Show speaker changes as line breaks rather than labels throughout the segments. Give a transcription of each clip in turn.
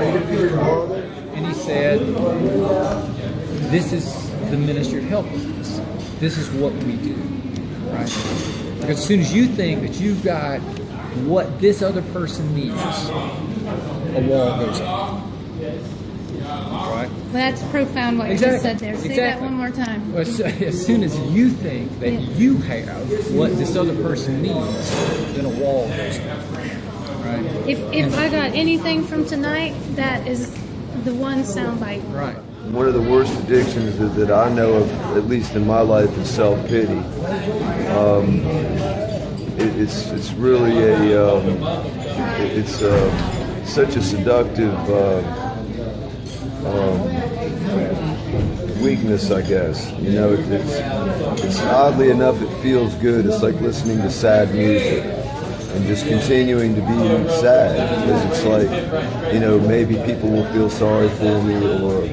And he said, this is the ministry of helplessness. This is what we do, right? Because as soon as you think that you've got what this other person needs, a wall goes up. Right?
Well, that's profound what you just said there. Say that one more time.
Well, as soon as you think that you have what this other person needs, then a wall goes up. Right?
If I got anything from tonight, that is the one soundbite.
Right.
One of the worst addictions that I know of, at least in my life, is self-pity. It's really such a seductive weakness, I guess. You know, it's oddly enough, it feels good. It's like listening to sad music and just continuing to be sad, because it's like, you know, maybe people will feel sorry for me, or,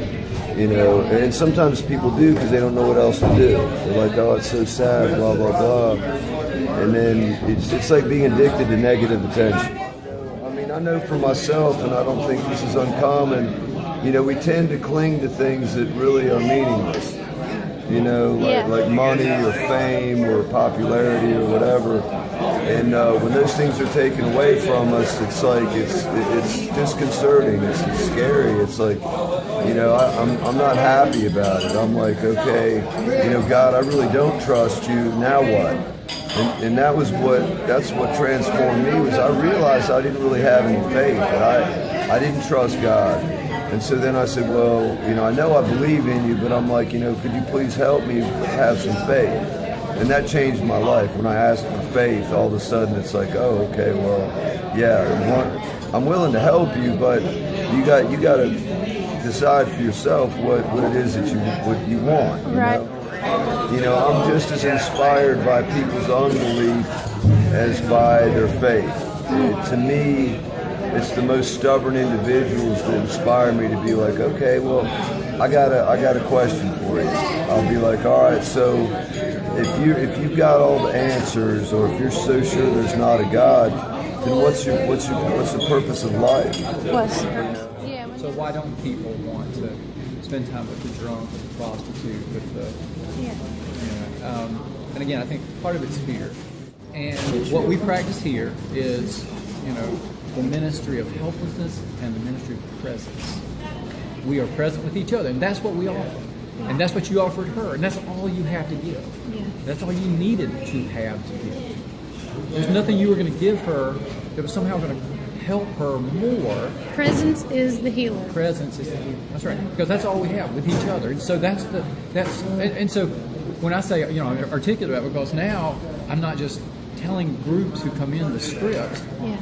you know, and sometimes people do because they don't know what else to do. They're like, oh, it's so sad, blah, blah, blah. And then it's like being addicted to negative attention. I mean, I know for myself, and I don't think this is uncommon, you know, we tend to cling to things that really are meaningless. You know, like money or fame or popularity or whatever. And when those things are taken away from us, it's like, it's disconcerting, it's scary. It's like, you know, I'm not happy about it. I'm like, okay, you know, God, I really don't trust you, now what? And that's what transformed me, was I realized I didn't really have any faith, that I didn't trust God. And so then I said, well, you know, I know I believe in you, but I'm like, you know, could you please help me have some faith? And that changed my life. When I asked for faith, all of a sudden it's like, oh, okay, well, yeah, I'm willing to help you, but you got to decide for yourself what it is that you want.
Right.
You know, I'm just as inspired by people's unbelief as by their faith. To me, it's the most stubborn individuals that inspire me to be like, okay, well, I got a question for you. I'll be like, all right, so if you've got all the answers, or if you're so sure there's not a God, then what's the purpose of life?
So why don't people want to spend time with the drunk, with the prostitute, with the and again, I think part of it's fear. And what we practice here is, you know, the ministry of helplessness and the ministry of presence. We are present with each other, and that's what we offer. And that's what you offered her, and that's all you have to give. Yeah. That's all you needed to have to give. There's nothing you were going to give her that was somehow going to help her more.
Presence is the healer.
Presence is the healer. That's right, because that's all we have with each other. And so and so when I say, you know, articulate that, because now I'm not just telling groups who come in the script.
Yeah.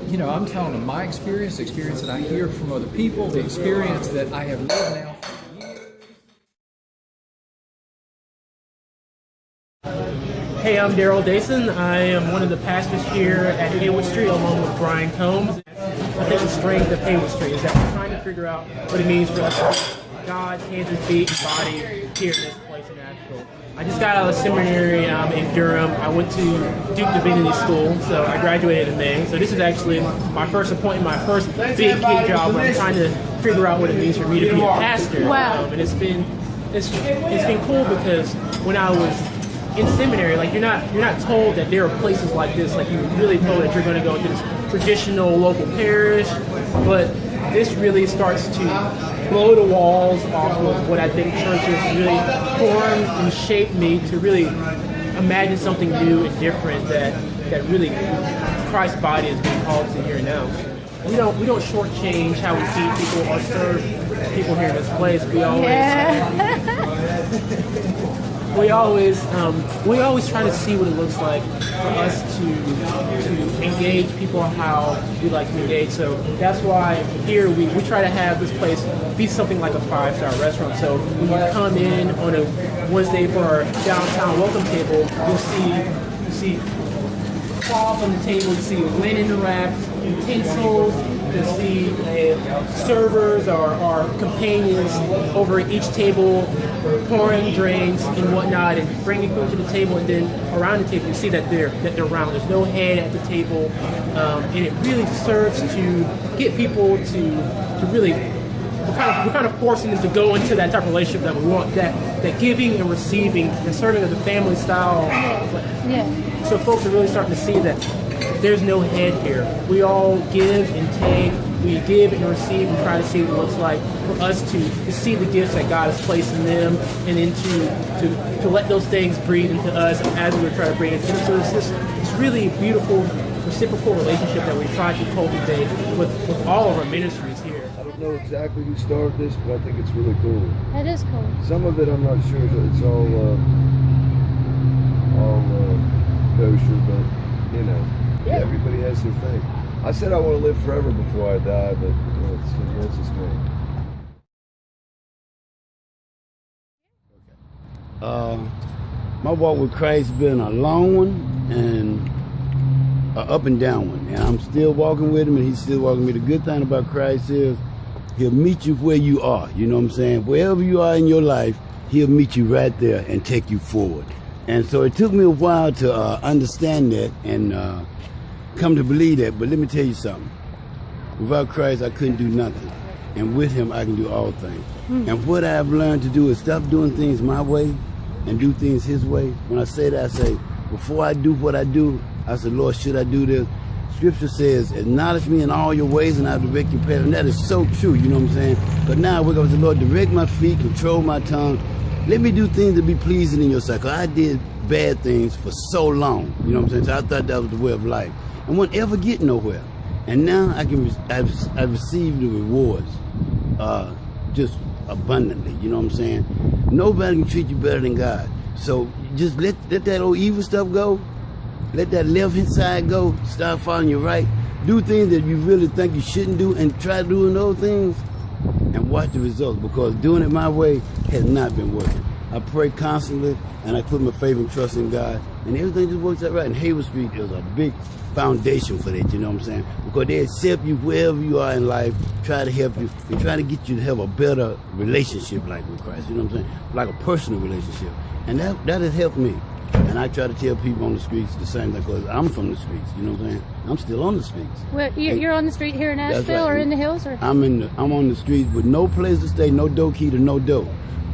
You know, I'm telling them my experience, the experience that I hear from other people, the experience that I have lived now for years.
Hey, I'm Daryl Dason. I am one of the pastors here at Haywood Street, along with Brian Combs. I think the strength of Haywood Street is that we're trying to figure out what it means for us to be God's hands and feet and body here in this place in Asheville. I just got out of seminary in Durham. I went to Duke Divinity School, so I graduated in May. So this is actually my first appointment, my first big gig job, where I'm trying to figure out what it means for me to be a pastor.
Wow.
And it's been cool, because when I was in seminary, like you're not told that there are places like this. Like you're really told that you're going to go to this traditional local parish, but this really starts to blow the walls off of what I think churches really formed and shaped me to really imagine something new and different that really Christ's body is being called to here now. We don't shortchange how we feed people or serve people here in this place. We always try to see what it looks like for us to engage people how we like to engage. So that's why here we try to have this place be something like a 5-star restaurant. So when you come in on a Wednesday for our downtown welcome table, you'll see cloth on the table, you see linen wrapped utensils, you see servers or companions over each table pouring drinks and whatnot, and bringing food to the table, and then around the table you see that they're round. There's no head at the table, and it really serves to get people to really. We're kind of forcing them to go into that type of relationship that we want, that giving and receiving, and serving as a family style.
Yeah.
So folks are really starting to see that there's no head here. We all give and take. We give and receive and try to see what it looks like for us to see the gifts that God has placed in them, and then to let those things breathe into us as we try to bring it in. So it's really a beautiful reciprocal relationship that we try to cultivate with all of our ministries here.
I don't know exactly who started this, but I think it's really cool.
That is cool.
Some of it I'm not sure that it's all kosher, but you know, everybody has their thing. I said I want to live forever before I die, but you know, that's just me.
My walk with Christ has been a long one and an up and down one, and I'm still walking with him, and he's still walking with me. The good thing about Christ is he'll meet you where you are. You know what I'm saying? Wherever you are in your life, he'll meet you right there and take you forward. And so it took me a while to understand that and come to believe that. But let me tell you something. Without Christ, I couldn't do nothing. And with him, I can do all things. And what I've learned to do is stop doing things my way and do things his way. When I say that, I say, before I do what I do, I said, Lord, should I do this? Scripture says, acknowledge me in all your ways and I'll direct your path. And that is so true, you know what I'm saying? But now I wake up and say, Lord, direct my feet, control my tongue. Let me do things to be pleasing in your sight. 'Cause I did bad things for so long, you know what I'm saying? So I thought that was the way of life. And wouldn't ever get nowhere. And now I've received the rewards just abundantly, you know what I'm saying? Nobody can treat you better than God. So just let that old evil stuff go. Let that left hand side go. Start following your right. Do things that you really think you shouldn't do and try doing those things and watch the results, because doing it my way has not been working. I pray constantly and I put my faith and trust in God, and everything just works out right. And Haywood Street is a big foundation for that, you know what I'm saying? Because they accept you wherever you are in life, try to help you, and try to get you to have a better relationship like with Christ, you know what I'm saying? Like a personal relationship. And that has helped me. And I try to tell people on the streets the same thing, because I'm from the streets, you know what I'm saying? I'm still on the streets.
Well, you're on the street here in Asheville,
right.
or in the hills? Or?
I'm on the streets with no place to stay, no door key to no door.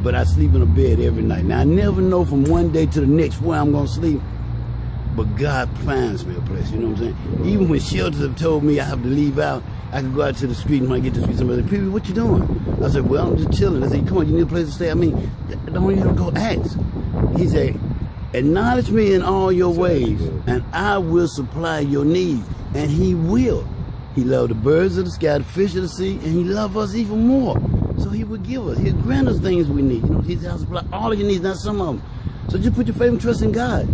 But I sleep in a bed every night. Now, I never know from one day to the next where I'm going to sleep. But God finds me a place, you know what I'm saying? Even when shelters have told me I have to leave out, I can go out to the street, and when I get to the street, somebody say, "Pee-wee, what you doing?" I said, "Well, I'm just chilling." I said, "Come on, you need a place to stay?" I mean, don't even go ask. He said, "Acknowledge me in all your ways, and I will supply your needs." And he will. He loved the birds of the sky, the fish of the sea, and he loves us even more. So he will give us. He'll grant us things we need. You know, he'll supply all of your needs, not some of them. So just put your faith and trust in God.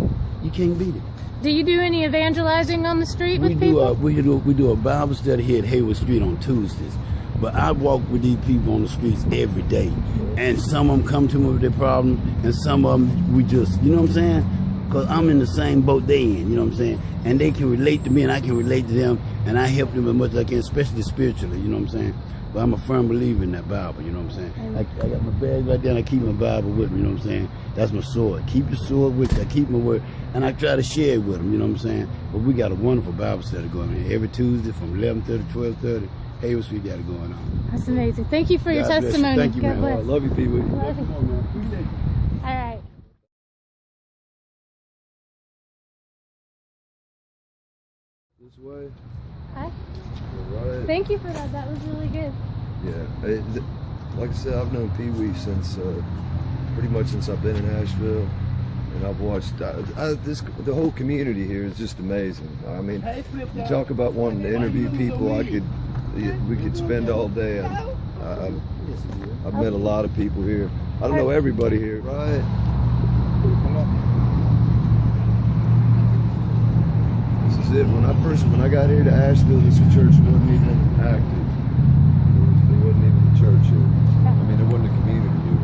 You can't beat it.
Do you do any evangelizing on the street with people?
We do a Bible study here at Haywood Street on Tuesdays. But I walk with these people on the streets every day. And some of them come to me with their problem, and some of them we just, you know what I'm saying? Because I'm in the same boat they in, you know what I'm saying? And they can relate to me, and I can relate to them, and I help them as much as I can, especially spiritually, you know what I'm saying? But I'm a firm believer in that Bible, you know what I'm saying? I got my bag right there, and I keep my Bible with me, you know what I'm saying? That's my sword. Keep the sword with you. I keep my word, and I try to share it with them, you know what I'm saying? But we got a wonderful Bible study going on every Tuesday from 11:30 to 12:30. Haywood Street got it going on.
That's amazing. Thank you for your
God bless you.
testimony.
Thank you,
God
man.
bless.
I love you, Pee-wee.
Love you. All right.
This way.
Hi.
Right.
Thank you for that. That was really good.
Yeah. Like I said, I've known Pee-wee since pretty much since I've been in Asheville, and I've watched the whole community here is just amazing. I mean, you talk about wanting to interview people. We could spend all day. I've met a lot of people here. I don't know everybody here, right? This is it. When I got here to Asheville, this church wasn't even active. There wasn't even a church here. I mean, there wasn't a community here.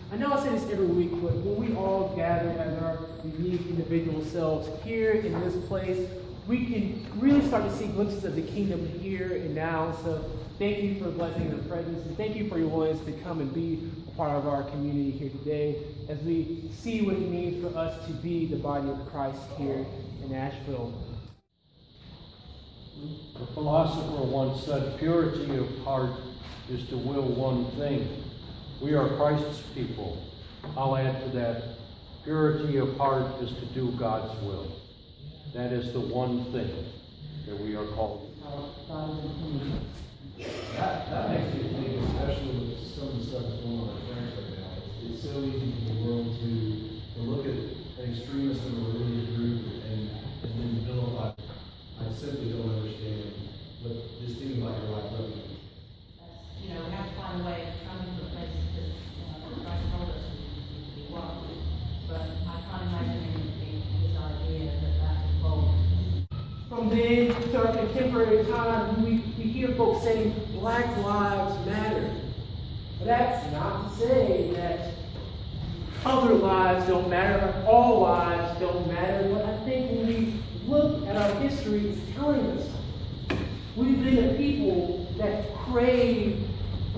I know I say this every week, but when we all gather as our unique individual selves here in this place, we can really start to see glimpses of the kingdom here and now. So thank you for blessing your presence, and thank you for your willingness to come and be a part of our community here today as we see what it means for us to be the body of Christ here in Asheville.
The philosopher once said, purity of heart is to will one thing. We are Christ's people. I'll add to that, purity of heart is to do God's will. That is the one thing that we are called.
That makes me think, especially with some of the stuff that's going on in France right now, it's so easy for the world to look at an extremist of a religious group and then vilify. I simply don't understand what just thinking about your life looking.
We have to find a way of coming to a place that Christ told us we need to be walked. But I can't imagine his idea that is bold.
From then to our contemporary time, we hear folks saying Black lives matter. But that's not to say that other lives don't matter, or all lives don't matter. But I think when we look at our history, it's telling us we've been a people that crave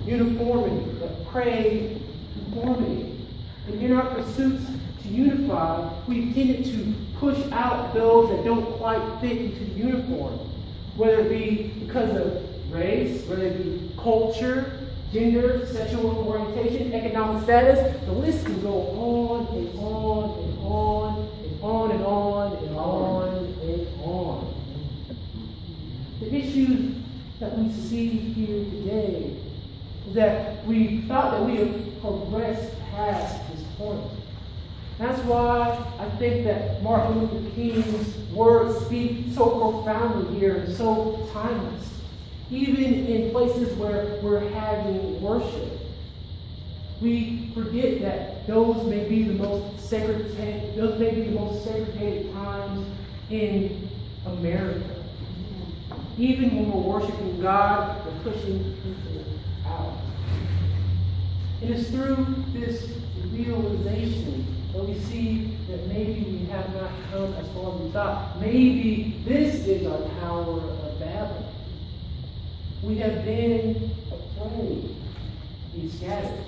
uniformity, that crave conformity. And in our pursuits to unify, we've tended to push out those that don't quite fit into the uniform, whether it be because of race, whether it be culture, gender, sexual orientation, economic status. The list can go on and on and on and on and on and on and on. The issue that we see here today is that we thought that we have progressed past this point. That's why I think that Martin Luther King's words speak so profoundly here and so timeless. Even in places where we're having worship, we forget that those may be the most segregated times in America. Even when we're worshiping God, we're pushing people out. And it's through this realization that we see that maybe we have not come as far as we thought. Maybe this is our Tower of Babel. We have been afraid to be scattered.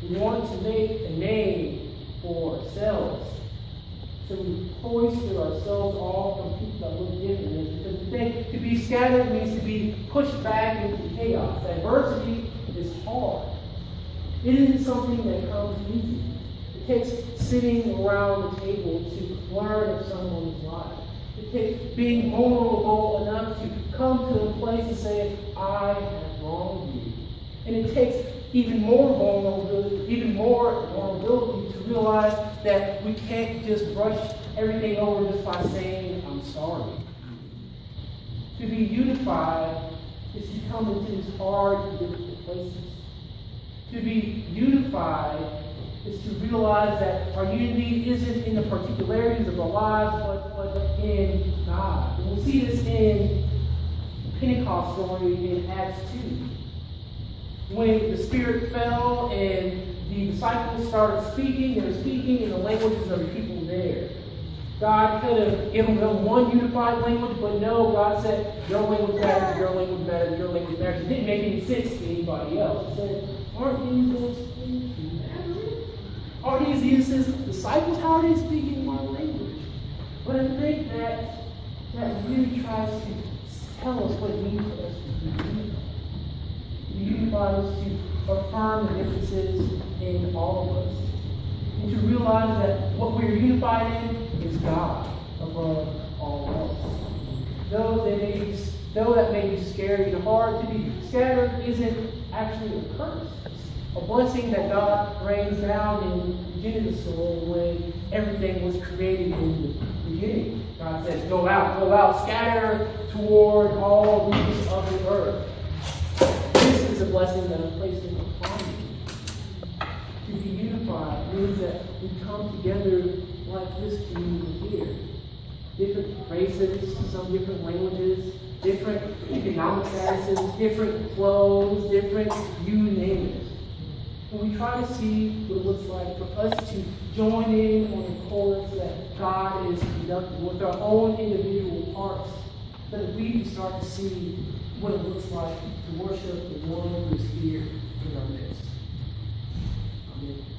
We want to make a name for ourselves. So we cloister ourselves off from people that look different. Because we think to be scattered means to be pushed back into chaos. Diversity is hard. It isn't something that comes easy. It takes sitting around the table to learn of someone's life. It takes being vulnerable enough to come to a place and say, I have wronged you. And it takes even more vulnerability to realize that we can't just brush everything over just by saying, I'm sorry. To be unified is to come into these hard and difficult places. To be unified is to realize that our unity isn't in the particularities of our lives, but in God. And we see this in the Pentecost story in Acts 2. When the Spirit fell and the disciples started speaking, they were speaking in the languages of the people there. God could have given them one unified language, but no, God said, your language matters, your language matters, your language matters. It didn't make any sense to anybody else. He said, aren't these those things that matter? Are these Jesus' disciples? How are they speaking my language? But I think that really tries to tell us what it means for us to be unified. To be unified is to affirm the differences in all of us. And to realize that what we're unified in is God above all else. Though that may be scary and hard, to be scattered isn't actually a curse. A blessing that God rains down in Genesis when everything was created in the beginning. God says, go out, scatter toward all regions of the earth. This is a blessing that I'm placing upon you. To be unified means that we come together like this community here. Different races, some different languages, different economic statuses, different clothes, different you name it. when we try to see what it looks like for us to join in on the chorus that God is conducting with our own individual parts, that we can start to see what it looks like to worship the one who is here in our midst. Amen.